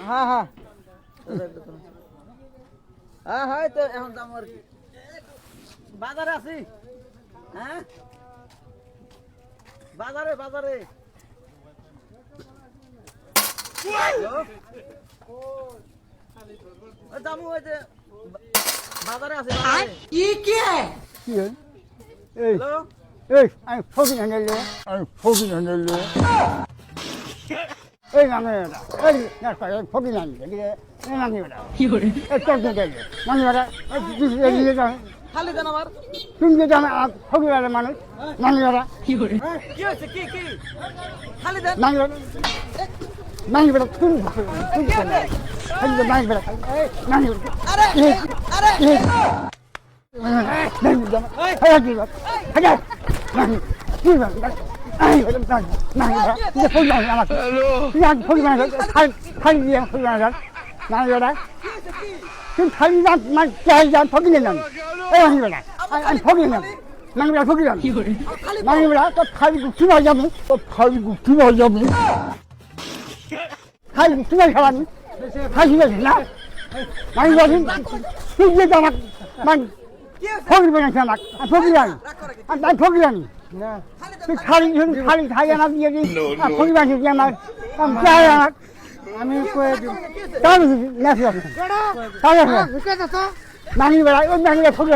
হ্যাঁ হ্যাঁ হ্যাঁ হ্যাঁ তো এখন দাম আর কি বাজারে আছি হ্যাঁ বাজারে বাজারে দামু ওই যে বাজারে আছে কি কি কি এই এই আমি ফকির আনলে এই নামে এই না ফকির আনলে এই নামে কি করে এই তো গেলে মানে খালি দেন আমার তুমি যে জানো ফকির আলে মানুষ মানে কি করে কি হচ্ছে কি কি খালি দেন মানে মানে বড় তুমি মানে বড় মানে আরে আরে ফকির বানাইছে আমাকে ফকির আনি আমি ফকির আনি তুই খালি খালি খাই আনা দিয়ে দিই ফকির বানিয়েছি আমার আমি মানি বেড়াই ওই মানি ফকির